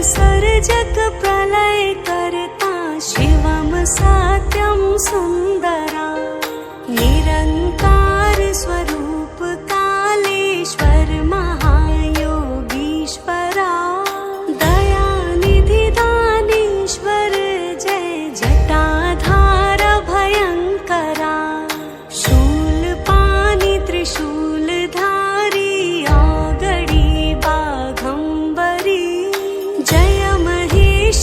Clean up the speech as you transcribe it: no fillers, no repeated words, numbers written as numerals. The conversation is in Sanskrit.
सर्जक प्रलय करता शिवम सत्यम सुंदरा निरंकार स्वरूप कालेश्वर महायोगीश्वरा दयानिधि दानेश्वर जय जटाधार भयंकरा शूलपाणि त्रिशूलधारी आगड़ी बाघंबरी जय महेश